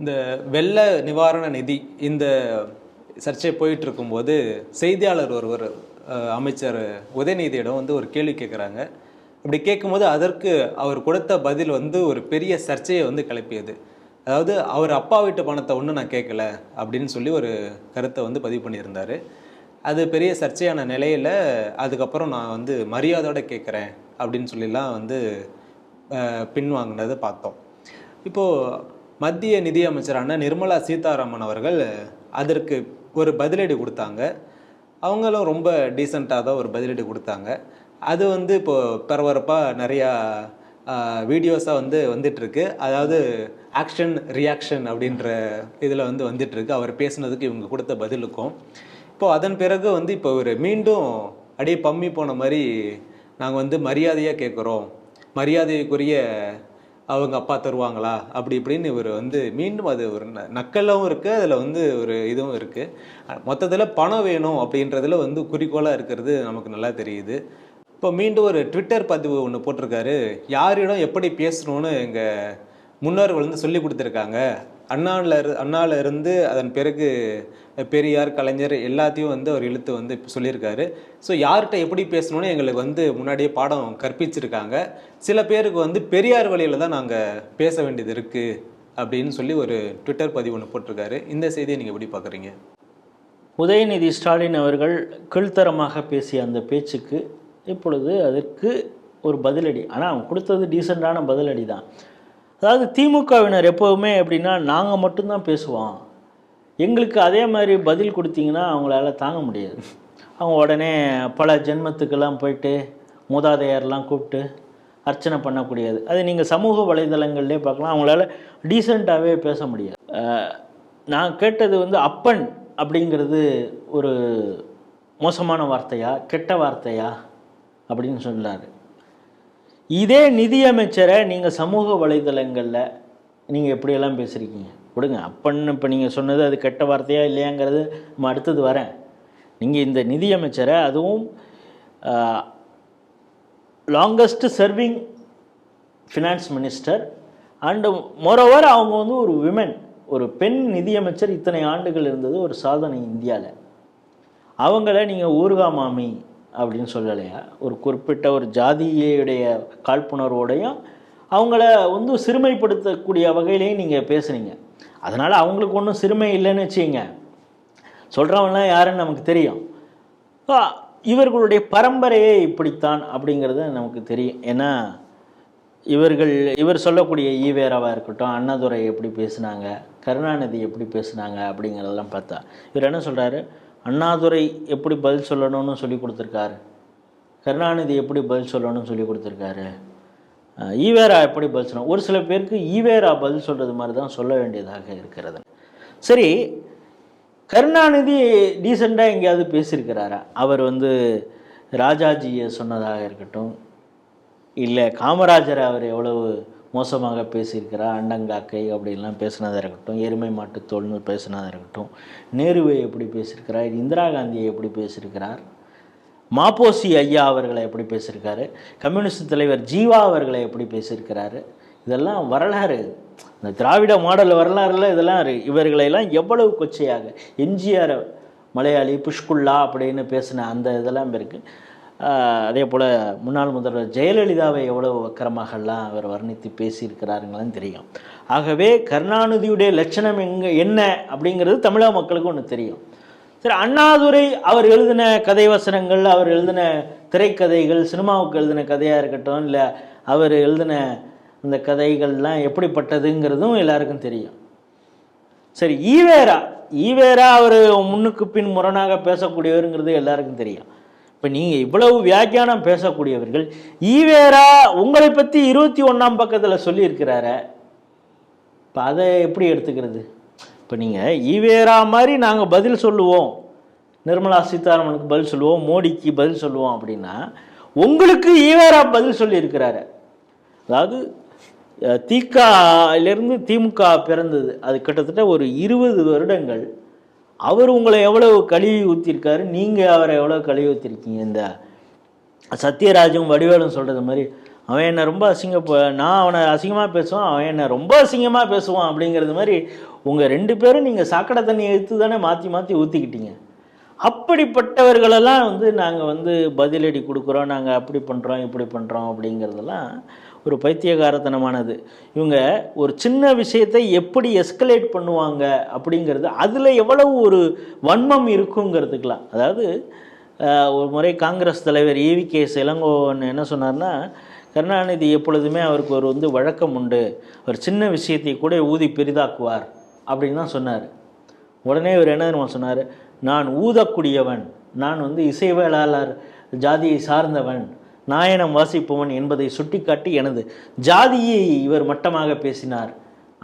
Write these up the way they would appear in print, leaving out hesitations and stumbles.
இந்த வெள்ள நிவாரண நிதி இந்த சர்ச்சை போயிட்டு இருக்கும்போது செய்தியாளர் ஒருவர் அமைச்சர் உதயநிதியிடம் வந்து ஒரு கேள்வி கேட்குறாங்க. அப்படி கேட்கும்போது அதற்கு அவர் கொடுத்த பதில் வந்து ஒரு பெரிய சர்ச்சையை வந்து கிளப்பியது. அதாவது அவர் அப்பா வீட்டு பணத்தை ஒன்றும் நான் கேட்கல அப்படின்னு சொல்லி ஒரு கருத்தை வந்து பதிவு பண்ணியிருந்தார். அது பெரிய சர்ச்சையான நிலையில் அதுக்கப்புறம் நான் வந்து மரியாதையோடு கேட்குறேன் அப்படின்னு சொல்லிலாம் வந்து பின்வாங்கினதை பார்த்தோம். இப்போது மத்திய நிதியமைச்சரான நிர்மலா சீதாராமன் அவர்கள் அதற்கு ஒரு பதிலடி கொடுத்தாங்க. அவங்களும் ரொம்ப டீசெண்டாக தான் ஒரு பதிலடி கொடுத்தாங்க. அது வந்து இப்போது பரபரப்பாக நிறையா வீடியோஸாக வந்து வந்துட்டுருக்கு. அதாவது ஆக்ஷன் ரியாக்ஷன் அப்படின்ற இதில் வந்து வந்துட்டுருக்கு அவர் பேசுனதுக்கு இவங்க கொடுத்த பதிலுக்கும். இப்போது அதன் பிறகு வந்து இப்போ ஒரு மீண்டும் அப்படியே பம்மி போன மாதிரி நாங்கள் வந்து மரியாதையாக கேட்குறோம், மரியாதைக்குரிய அவங்க அப்பா தருவாங்களா அப்படி இப்படின்னு இவர் வந்து மீண்டும் அது ஒரு நக்கலாகவும் இருக்குது, அதில் வந்து ஒரு இதுவும் இருக்குது. மொத்தத்தில் பணம் வேணும் அப்படின்றதுல வந்து குறிக்கோளாக இருக்கிறது நமக்கு நல்லா தெரியுது. இப்போ மீண்டும் ஒரு ட்விட்டர் பதிவு ஒன்று போட்டிருக்காரு. யாரிடம் எப்படி பேசணும்னு எங்கள் முன்னோர்கள் வந்து சொல்லி கொடுத்துருக்காங்க. அண்ணாவில் இருந்து அதன் பிறகு பெரியார், கலைஞர் எல்லாத்தையும் வந்து அவர் இழுத்து வந்து சொல்லியிருக்காரு. ஸோ யார்கிட்ட எப்படி பேசணும்னு எங்களுக்கு வந்து முன்னாடியே பாடம் கற்பிச்சிருக்காங்க. சில பேருக்கு வந்து பெரியார் வழியில் தான் நாங்கள் பேச வேண்டியது இருக்குது அப்படின்னு சொல்லி ஒரு ட்விட்டர் பதிவு ஒன்று போட்டிருக்காரு. இந்த செய்தியை நீங்கள் எப்படி பார்க்குறீங்க? உதயநிதி ஸ்டாலின் அவர்கள் கீழ்த்தரமாக பேசிய அந்த பேச்சுக்கு இப்பொழுது அதற்கு ஒரு பதிலடி. ஆனால் அவங்க கொடுத்தது டீசெண்டான பதிலடி தான். அதாவது திமுகவினர் எப்போவுமே எப்படின்னா, நாங்கள் மட்டும்தான் பேசுவோம், எங்களுக்கு அதே மாதிரி பதில் கொடுத்தீங்கன்னா அவங்களால தாங்க முடியாது. அவங்க உடனே பல ஜென்மத்துக்கெல்லாம் போயிட்டு மூதாதையர்லாம் கூப்பிட்டு அர்ச்சனை பண்ணக்கூடியது. அது நீங்கள் சமூக வலைதளங்கள்லேயே பார்க்கலாம். அவங்களால டீசெண்டாகவே பேச முடியாது. நான் கேட்டது வந்து அப்பன் அப்படிங்கிறது ஒரு மோசமான வார்த்தையா, கெட்ட வார்த்தையா அப்படின்னு சொன்னார். இதே நிதியமைச்சரை நீங்கள் சமூக வலைதளங்களில் நீங்கள் எப்படியெல்லாம் பேசுகிறீங்க விடுங்க. அப்பன்னு இப்போ நீங்கள் சொன்னது அது கெட்ட வார்த்தையா இல்லையாங்கிறது நம்ம அடுத்தது வரேன். நீங்கள் இந்த நிதியமைச்சரை, அதுவும் longest serving finance minister and moreover அவங்க வந்து ஒரு விமன், ஒரு பெண் நிதியமைச்சர் இத்தனை ஆண்டுகள் இருந்தது ஒரு சாதனை இந்தியாவில். அவங்கள நீங்கள் ஊர்கா மாமி அப்படின்னு சொல்லலையா? ஒரு குறிப்பிட்ட ஒரு ஜாதியுடைய காழ்ப்புணர்வோடையும் அவங்கள வந்து சிறுமைப்படுத்தக்கூடிய வகையிலையும் நீங்கள் பேசுனீங்க. அதனால் அவங்களுக்கு ஒன்றும் சிறுமை இல்லைன்னு வச்சுங்க, சொல்கிறவங்களாம் யாருன்னு நமக்கு தெரியும். இவர்களுடைய பரம்பரையே இப்படித்தான் அப்படிங்கிறது நமக்கு தெரியும். ஏன்னா இவர் சொல்லக்கூடிய ஈவேராவாக இருக்கட்டும், அண்ணாதுரை எப்படி பேசுனாங்க, கருணாநிதி எப்படி பேசுனாங்க அப்படிங்கிறதெல்லாம் பார்த்தா இவர் என்ன சொல்கிறாரு, அண்ணாதுரை எப்படி பதில் சொல்லணும்னு சொல்லி கொடுத்துருக்காரு, கருணாநிதி எப்படி பதில் சொல்லணும்னு சொல்லி கொடுத்துருக்காரு, ஈவேரா எப்படி பதில் சொல்லணும். ஒரு சில பேருக்கு ஈவேரா பதில் சொல்கிறது மாதிரி தான் சொல்ல வேண்டியதாக இருக்கிறது. சரி, கருணாநிதி டீசெண்டாக எங்கேயாவது பேசியிருக்கிறாரா? அவர் வந்து ராஜாஜியை சொன்னதாக இருக்கட்டும், இல்லை காமராஜரை அவர் எவ்வளவு மோசமாக பேசியிருக்கிறார், அண்டங்காக்கை அப்படின்லாம் பேசினதாக இருக்கட்டும், எருமை மாட்டு தோல்னு பேசினதாக இருக்கட்டும், நேருவை எப்படி பேசியிருக்கிறார், இந்திரா காந்தியை எப்படி பேசியிருக்கிறார், மாப்போசி ஐயா அவர்களை எப்படி பேசியிருக்காரு, கம்யூனிஸ்ட் தலைவர் ஜீவா அவர்களை எப்படி பேசியிருக்கிறாரு. இதெல்லாம் வரலாறு, இந்த திராவிட மாடல் வரலாறுல இதெல்லாம் இவர்களெல்லாம் எவ்வளவு கொச்சையாக, எம்ஜிஆர் மலையாளி புஷ்குல்லா அப்படின்னு பேசின அந்த இதெல்லாம் இருக்குது. அதே போல் முன்னாள் முதல்வர் ஜெயலலிதாவை எவ்வளவு வக்கரமாகலாம் அவர் வர்ணித்து பேசியிருக்கிறாருங்களான்னு தெரியும். ஆகவே கருணாநிதியுடைய லட்சணம் என்ன அப்படிங்கிறது தமிழக மக்களுக்கு ஒன்று தெரியும். சரி, அண்ணாதுரை அவர் எழுதின கதை வசனங்கள், அவர் எழுதின திரைக்கதைகள், சினிமாவுக்கு எழுதின கதையாக இருக்கட்டும், இல்லை அவர் எழுதின இந்த கதைகள்லாம் எப்படிப்பட்டதுங்கிறதும் எல்லாருக்கும் தெரியும். சரி, ஈவேரா அவர் முன்னுக்கு பின் முரணாக பேசக்கூடியவருங்கிறது எல்லாருக்கும் தெரியும். இப்போ நீங்கள் இவ்வளவு வியாக்கியானம் பேசக்கூடியவர்கள், ஈவேரா உங்களை பற்றி 21ஆம் பக்கத்தில் சொல்லியிருக்கிறார, இப்போ அதை எப்படி எடுத்துக்கிறது? இப்போ நீங்கள் ஈவேரா மாதிரி நாங்கள் பதில் சொல்லுவோம், நிர்மலா சீதாராமனுக்கு பதில் சொல்லுவோம், மோடிக்கு பதில் சொல்லுவோம் அப்படின்னா, உங்களுக்கு ஈவேரா பதில் சொல்லியிருக்கிறாரு. அதாவது திகாலேருந்து திமுக பிறந்தது, அது கிட்டத்தட்ட ஒரு 20 வருடங்கள். அவர் உங்களை எவ்வளவு கழுவி ஊற்றிருக்காரு, நீங்கள் அவரை எவ்வளோ கழுவி ஊற்றிருக்கீங்க. இந்த சத்யராஜும் வடிவேலும் சொல்கிறது மாதிரி அவன் என்னை ரொம்ப நான் அவனை அசிங்கமாக பேசுவான், அவன் என்னை ரொம்ப அசிங்கமாக பேசுவான் அப்படிங்கிறது மாதிரி உங்கள் 2 பேரும் நீங்கள் சாக்கடை தண்ணி எடுத்து தானே மாற்றி மாற்றி ஊற்றிக்கிட்டீங்க. அப்படிப்பட்டவர்களெல்லாம் நாங்கள் பதிலடி கொடுக்குறோம், நாங்கள் அப்படி பண்ணுறோம் இப்படி பண்ணுறோம் அப்படிங்கிறதெல்லாம் ஒரு பைத்தியகாரத்தனமானது. இவங்க ஒரு சின்ன விஷயத்தை எப்படி எஸ்கலேட் பண்ணுவாங்க அப்படிங்கிறது, அதில் எவ்வளவு ஒரு வன்மம் இருக்குங்கிறதுக்கெலாம். அதாவது ஒரு முறை காங்கிரஸ் தலைவர் EVK இளங்கோவன் என்ன சொன்னார்னா, கருணாநிதி எப்பொழுதுமே அவருக்கு ஒரு வழக்கம் உண்டு, ஒரு சின்ன விஷயத்தை கூட ஊதி பெரிதாக்குவார் அப்படின்னு தான் சொன்னார். உடனே இவர் என்ன தெரியுமா சொன்னார், நான் ஊதக்கூடியவன், நான் இசைவேளாளர் ஜாதியை சார்ந்தவன், நாயனம் வாசிப்பவன் என்பதை சுட்டிக்காட்டி எனது ஜாதியை இவர் மட்டமாக பேசினார்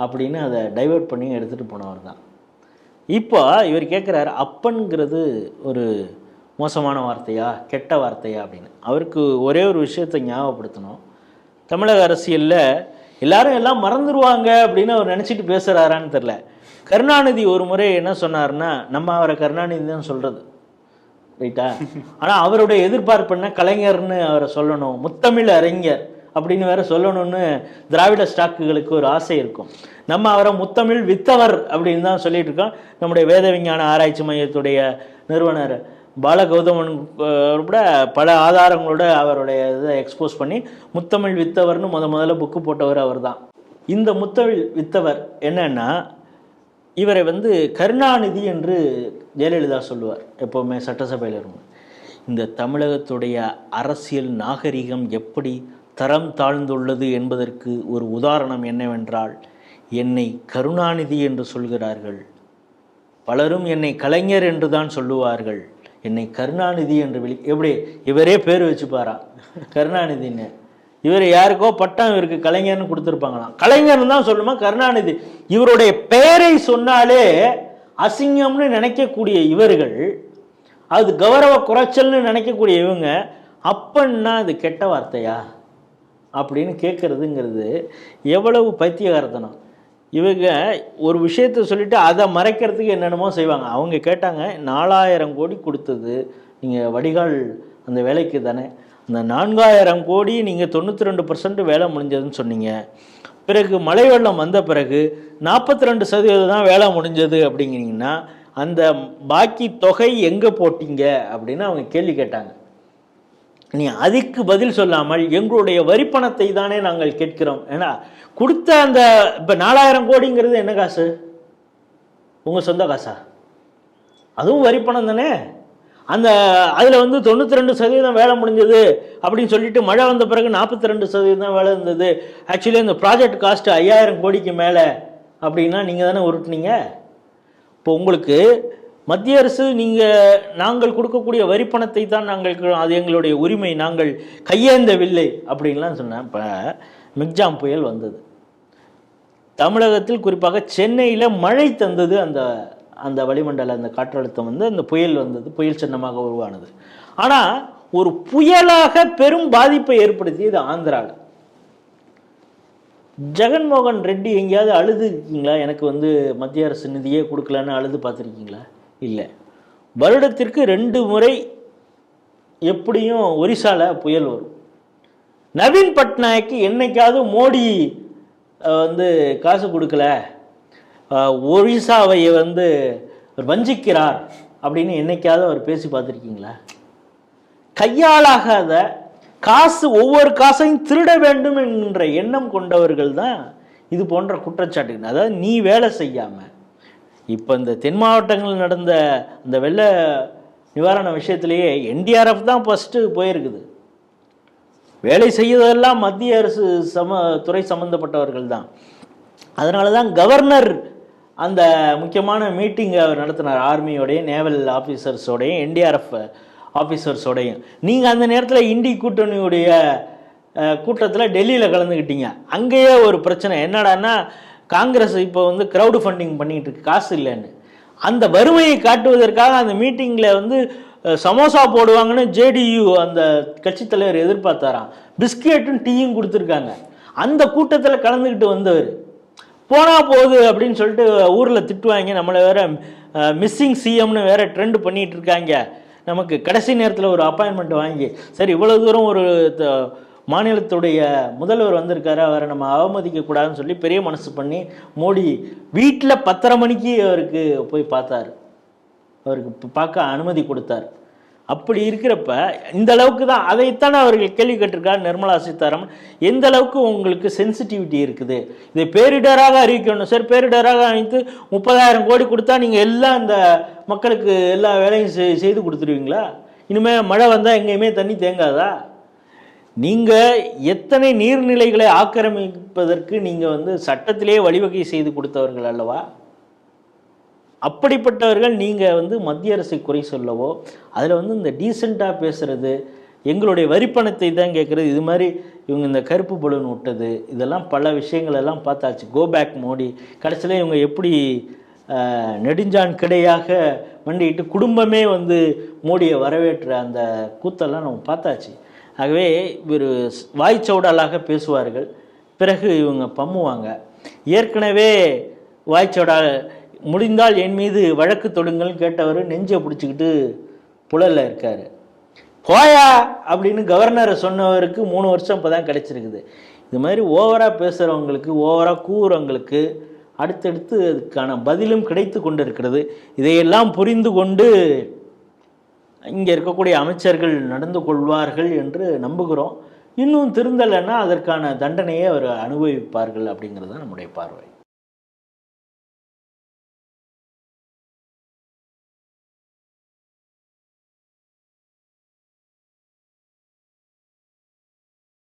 அப்படின்னு அதை டைவர்ட் பண்ணி எடுத்துகிட்டு போனவர் தான். இப்போ இவர் கேட்குறாரு, அப்பன்கிறது ஒரு மோசமான வார்த்தையா கெட்ட வார்த்தையா அப்படின்னு. அவருக்கு ஒரே ஒரு விஷயத்தை ஞாபகப்படுத்தணும். தமிழக அரசியலில் எல்லாரும் எல்லாம் மறந்துடுவாங்க அப்படின்னு அவர் நினச்சிட்டு பேசுகிறாரான்னு தெரில. கருணாநிதி ஒரு முறை என்ன சொன்னார்னா, நம்ம அவரை கருணாநிதி தான் சொல்கிறது ரைட்டா, ஆனால் அவருடைய எதிர்பார்ப்பு என்ன, கலைஞர்னு அவரை சொல்லணும், முத்தமிழ் அறிஞர் அப்படின்னு வேற சொல்லணும்னு திராவிட ஸ்டாக்குகளுக்கு ஒரு ஆசை இருக்கும். நம்ம அவரை முத்தமிழ் வித்தவர் அப்படின்னு தான் சொல்லிட்டு இருக்கோம். நம்முடைய வேத விஞ்ஞான ஆராய்ச்சி மையத்துடைய நிறுவனர் பாலகௌதமன் கூட பல ஆதாரங்களோட அவருடைய இதை எக்ஸ்போஸ் பண்ணி முத்தமிழ் வித்தவர்னு முதல்ல புக்கு போட்டவர் அவர் தான். இந்த முத்தமிழ் வித்தவர் என்னன்னா, இவரை கருணாநிதி என்று ஜெயலலிதா சொல்லுவார் எப்போவுமே சட்டசபையில் இருக்கும். இந்த தமிழகத்துடைய அரசியல் நாகரிகம் எப்படி தரம் தாழ்ந்துள்ளது என்பதற்கு ஒரு உதாரணம் என்னவென்றால், என்னை கருணாநிதி என்று சொல்கிறார்கள், பலரும் என்னை கலைஞர் என்று தான் சொல்லுவார்கள், என்னை கருணாநிதி என்று எப்படி இவரே பேர் வச்சுப்பாரா கருணாநிதின்னு. இவர் யாருக்கோ பட்டம் இவருக்கு கலைஞர்னு கொடுத்துருப்பாங்களாம். கலைஞர்னு தான் சொல்லுமா கருணாநிதி. இவருடைய பெயரை சொன்னாலே அசிங்கம்னு நினைக்கக்கூடிய இவர்கள், அது கௌரவ குறைச்சல்னு நினைக்கக்கூடிய இவங்க, அப்பன்னா அது கெட்ட வார்த்தையா அப்படின்னு கேட்குறதுங்கிறது எவ்வளவு பைத்தியகாரத்தனம். இவங்க ஒரு விஷயத்தை சொல்லிவிட்டு அதை மறைக்கிறதுக்கு என்னென்னமோ செய்வாங்க. அவங்க கேட்டாங்க, 4000 கோடி கொடுத்தது நீங்கள் வடிகால் அந்த வேலைக்கு தானே, அந்த 4000 கோடி நீங்கள் 92% வேலை முடிஞ்சதுன்னு சொன்னீங்க, பிறகு மழை வெள்ளம் வந்த பிறகு 42% தான் வேலை முடிஞ்சது அப்படிங்கிறீங்கன்னா அந்த பாக்கி தொகை எங்கே போட்டீங்க அப்படின்னு அவங்க கேள்வி கேட்டாங்க. நீ அதுக்கு பதில் சொல்லாமல் எங்களுடைய வரிப்பணத்தை தானே நாங்கள் கேட்கிறோம். ஏன்னா கொடுத்த அந்த இப்போ 4000 கோடிங்கிறது என்ன காசு, உங்கள் சொந்த காசா? அதுவும் வரிப்பணம் தானே. அந்த அதில் 92% வேலை முடிஞ்சது அப்படின்னு சொல்லிட்டு மழை வந்த பிறகு 42% தான் வேலை இருந்தது. ஆக்சுவலி அந்த ப்ராஜெக்ட் காஸ்ட்டு 5000 கோடிக்கு மேலே அப்படின்னா நீங்கள் தானே உருட்டுனீங்க. இப்போ உங்களுக்கு மத்திய அரசு நாங்கள் கொடுக்கக்கூடிய வரிப்பணத்தை தான் நாங்கள், அது எங்களுடைய உரிமை, நாங்கள் கையேந்தவில்லை அப்படின்லாம் சொன்னேன். இப்போ மிக்ஜாம் புயல் வந்தது தமிழகத்தில், குறிப்பாக சென்னையில் மழை தந்தது அந்த அந்த வளிமண்டல அந்த காற்றழுத்தம் அந்த புயல் வந்தது, புயல் சின்னமாக உருவானது. ஆனால் ஒரு புயலாக பெரும் பாதிப்பை ஏற்படுத்தியது ஆந்திராவில். ஜெகன்மோகன் ரெட்டி எங்கேயாவது அழுது இருக்கீங்களா, எனக்கு மத்திய அரசு நிதியே கொடுக்கலன்னு அழுது பார்த்துருக்கீங்களா? இல்லை. வருடத்திற்கு 2 முறை எப்படியும் ஒரிசாவில் புயல் வரும். நவீன் பட்நாயக்கு என்னைக்காவது மோடி காசு கொடுக்கல, ஒரிசாவை வஞ்சிக்கிறார் அப்படின்னு என்னைக்காவது அவர் பேசி பார்த்துருக்கீங்களா? கையாளாகாத காசு, ஒவ்வொரு காசையும் திருட வேண்டும் என்ற எண்ணம் கொண்டவர்கள் தான் இது போன்ற குற்றச்சாட்டுகள். அதாவது நீ வேலை செய்யாமல், இப்போ இந்த தென் மாவட்டங்களில் நடந்த அந்த வெள்ள நிவாரண விஷயத்திலேயே NDRF தான் ஃபஸ்ட்டு போயிருக்குது. வேலை செய்வதெல்லாம் மத்திய அரசு துறை சம்மந்தப்பட்டவர்கள் தான். அதனால தான் கவர்னர் அந்த முக்கியமான மீட்டிங்கை அவர் நடத்தினார், ஆர்மியோடையும் நேவல் ஆஃபீஸர்ஸோடையும் NDRF ஆஃபீஸர்ஸோடையும். நீங்கள் அந்த நேரத்தில் இண்டி கூட்டணியுடைய கூட்டத்தில் டெல்லியில் கலந்துக்கிட்டீங்க. அங்கேயே ஒரு பிரச்சனை என்னடான்னா, காங்கிரஸ் இப்போ க்ரௌடு ஃபண்டிங் பண்ணிகிட்டு இருக்கு, காசு இல்லைன்னு. அந்த வறுமையை காட்டுவதற்காக அந்த மீட்டிங்கில் சமோசா போடுவாங்கன்னு JDU அந்த கட்சித் தலைவர் எதிர்பார்த்தாராம். பிஸ்கெட்டும் டீயும் கொடுத்துருக்காங்க. அந்த கூட்டத்தில் கலந்துக்கிட்டு வந்தவர் போனால் போகுது அப்படின்னு சொல்லிட்டு ஊரில் திட்டுவாங்க, நம்மளை வேற மிஸ்ஸிங் CMனு வேற ட்ரெண்ட் பண்ணிகிட்டு இருக்காங்க, நமக்கு கடைசி நேரத்தில் ஒரு அப்பாயின்மெண்ட் வாங்கி, சரி இவ்வளோ தூரம் ஒரு மாநிலத்துடைய முதல்வர் வந்திருக்காரு, அவரை நம்ம அவமதிக்கக்கூடாதுன்னு சொல்லி பெரிய மனசு பண்ணி மோடி வீட்டில் 10:30 மணிக்கு அவருக்கு போய் பார்த்தார், அவருக்கு பார்க்க அனுமதி கொடுத்தார். அப்படி இருக்கிறப்ப இந்த அளவுக்கு தான், அதைத்தானே அவர்கள் கேள்வி கேட்டிருக்காரு நிர்மலா சீதாராமன். எந்த அளவுக்கு உங்களுக்கு சென்சிட்டிவிட்டி இருக்குது, இதை பேரிடராக அறிவிக்கணும் சார், பேரிடராக அறிவித்து 30,000 கோடி கொடுத்தா நீங்கள் எல்லாம் இந்த மக்களுக்கு எல்லா வேலையும் செய்து கொடுத்துருவீங்களா? இனிமேல் மழை வந்தால் எங்கேயுமே தண்ணி தேங்காதா? நீங்கள் எத்தனை நீர்நிலைகளை ஆக்கிரமிப்பதற்கு நீங்கள் சட்டத்திலேயே வழிவகை செய்து கொடுத்தவர்கள் அல்லவா? அப்படிப்பட்டவர்கள் நீங்கள் மத்திய அரசை குறை சொல்லவோ, அதில் இந்த டீசெண்டாக பேசுகிறது, எங்களுடைய வரிப்பணத்தை தான் கேட்குறது, இது மாதிரி இவங்க இந்த கருப்பு பலூன் விட்டது, இதெல்லாம் பல விஷயங்கள் எல்லாம் பார்த்தாச்சு. கோ பேக் மோடி, கடைசியில் இவங்க எப்படி நெடுஞ்சான் கிடையாக மண்டிட்டு குடும்பமே மோடியை வரவேற்ற அந்த கூத்தெல்லாம் நம்ம பார்த்தாச்சு. ஆகவே இவர் வாய்ச்சவுடலாக பேசுவார்கள், பிறகு இவங்க பம்முவாங்க. ஏற்கனவே வாய்ச்சவுடா முடிந்தால் என் மீது வழக்கு தொடுங்கள்னு கேட்டவர் நெஞ்சை பிடிச்சிக்கிட்டு புழலில் இருக்கார். போயா அப்படின்னு கவர்னரை சொன்னவருக்கு 3 வருஷம் இப்போ தான் கிடச்சிருக்குது. இது மாதிரி ஓவராக பேசுகிறவங்களுக்கு, ஓவராக கூறுறவங்களுக்கு அடுத்தடுத்து அதுக்கான பதிலும் கிடைத்து கொண்டு இருக்கிறது. இதையெல்லாம் புரிந்து கொண்டு இங்கே இருக்கக்கூடிய அமைச்சர்கள் நடந்து கொள்வார்கள் என்று நம்புகிறோம். இன்னும் திருந்தலைன்னா அதற்கான தண்டனையை அவர் அனுபவிப்பார்கள் அப்படிங்கிறது தான் நம்முடைய பார்வை.